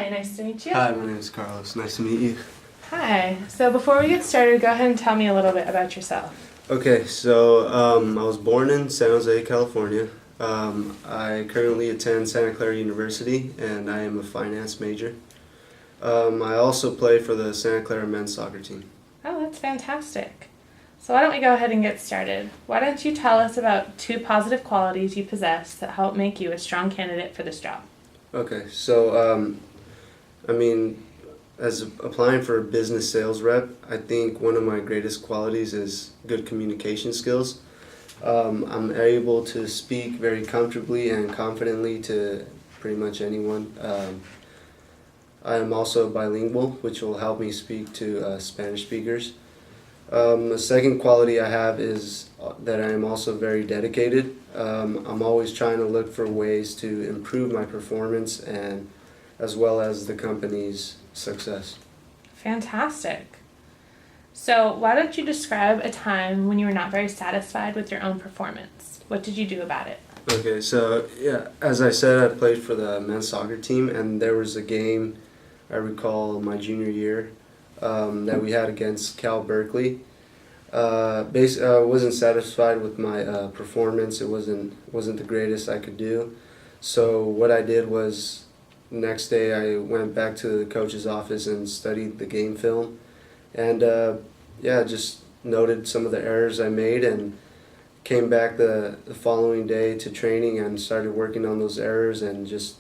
Hi, nice to meet you. Hi, my name is Carlos. Nice to meet you. Hi. So before we get started, go ahead and tell me a little bit about yourself. Okay, so I was born in San Jose, California. I currently attend Santa Clara University, and I am a finance major. I also play for the Santa Clara men's soccer team. Oh, that's fantastic. So why don't we go ahead and get started? Why don't you tell us about 2 positive qualities you possess that help make you a strong candidate for this job? Okay, so as applying for a business sales rep, I think one of my greatest qualities is good communication skills. I'm able to speak very comfortably and confidently to pretty much anyone. I am also bilingual, which will help me speak to Spanish speakers. The second quality I have is that I am also very dedicated. I'm always trying to look for ways to improve my performance and as well as the company's success. Fantastic. So why don't you describe a time when you were not very satisfied with your own performance? What did you do about it? Okay, so yeah, as I said, I played for the men's soccer team, and there was a game I recall my junior year that we had against Cal Berkeley. I wasn't satisfied with my performance. It wasn't the greatest I could do. So what I did was next day I went back to the coach's office and studied the game film, and just noted some of the errors I made and came back the following day to training and started working on those errors and just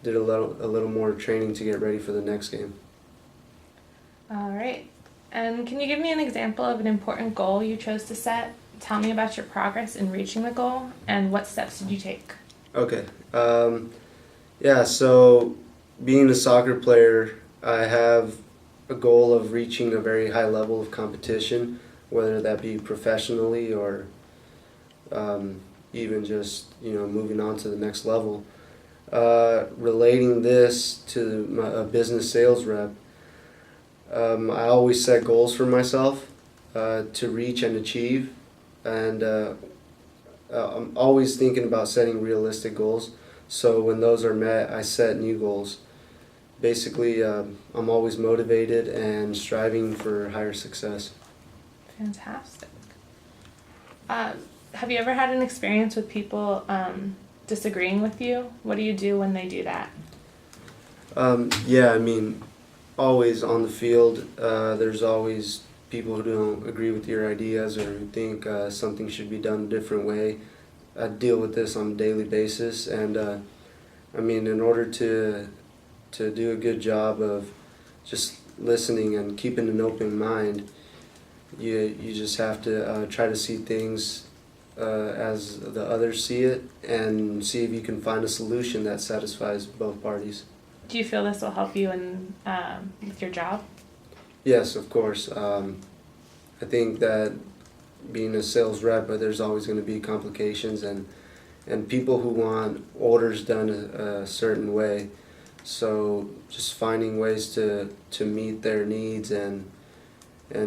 did a little more training to get ready for the next game. All right. And can you give me an example of an important goal you chose to set? Tell me about your progress in reaching the goal and what steps did you take? Okay. So being a soccer player, I have a goal of reaching a very high level of competition, whether that be professionally or even just moving on to the next level. Relating this to a business sales rep, I always set goals for myself to reach and achieve, and I'm always thinking about setting realistic goals. So when those are met, I set new goals. Basically, I'm always motivated and striving for higher success. Fantastic. Have you ever had an experience with people disagreeing with you? What do you do when they do that? Always on the field, there's always people who don't agree with your ideas or who think something should be done a different way. I deal with this on a daily basis, and in order to do a good job of just listening and keeping an open mind, you just have to try to see things as the others see it and see if you can find a solution that satisfies both parties. Do you feel this will help you with your job? Yes, of course. I think that being a sales rep, there's always going to be complications and people who want orders done a certain way. So just finding ways to meet their needs and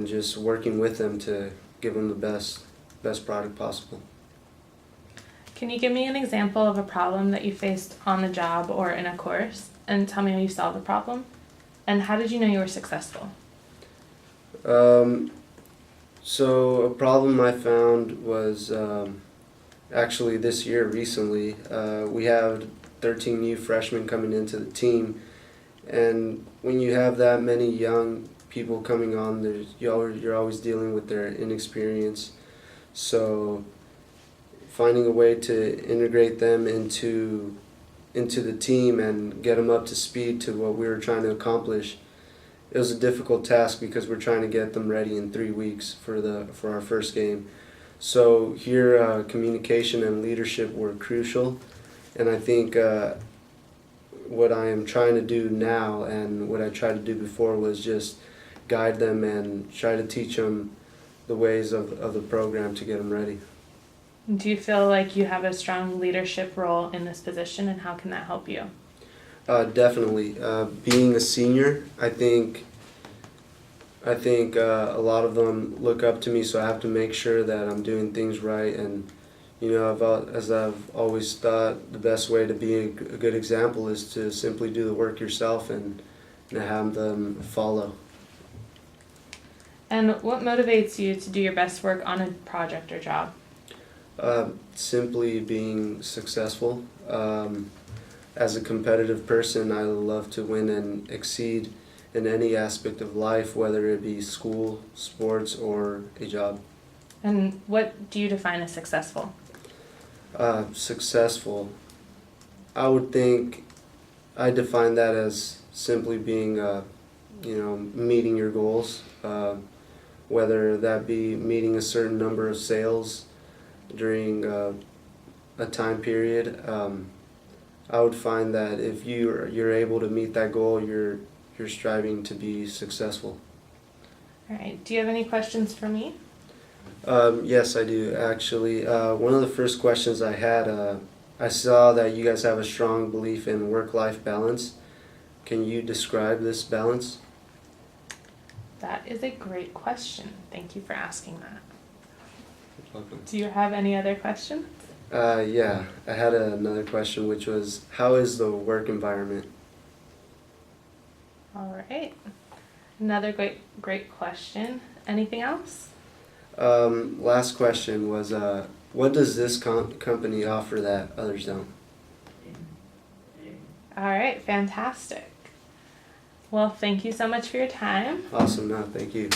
just working with them to give them the best product possible. Can you give me an example of a problem that you faced on the job or in a course, and tell me how you solved the problem? And how did you know you were successful? So a problem I found was actually this year recently. We have 13 new freshmen coming into the team, and when you have that many young people coming on, you're always dealing with their inexperience. So finding a way to integrate them into the team and get them up to speed to what we were trying to accomplish, it was a difficult task because we're trying to get them ready in 3 weeks for our first game. So here, communication and leadership were crucial, and I think what I am trying to do now and what I tried to do before was just guide them and try to teach them the ways of the program to get them ready. Do you feel like you have a strong leadership role in this position, and how can that help you? Definitely. Being a senior, I think a lot of them look up to me, so I have to make sure that I'm doing things right and You know, as I've always thought, the best way to be a good example is to simply do the work yourself and have them follow. And what motivates you to do your best work on a project or job? Simply being successful. As a competitive person, I love to win and exceed in any aspect of life, whether it be school, sports, or a job. And what do you define as successful? Successful. I would think I define that as simply being, meeting your goals, whether that be meeting a certain number of sales during a time period. I would find that if you're able to meet that goal, you're striving to be successful. All right. Do you have any questions for me? Yes, I do actually. One of the first questions I had, I saw that you guys have a strong belief in work-life balance. Can you describe this balance? That is a great question. Thank you for asking that. Welcome. Do you have any other questions? Yeah, I had another question, which was, how is the work environment? All right. Another great question. Anything else? Last question was, what does this company offer that others don't? All right. Fantastic. Well, thank you so much for your time. Awesome, no, thank you.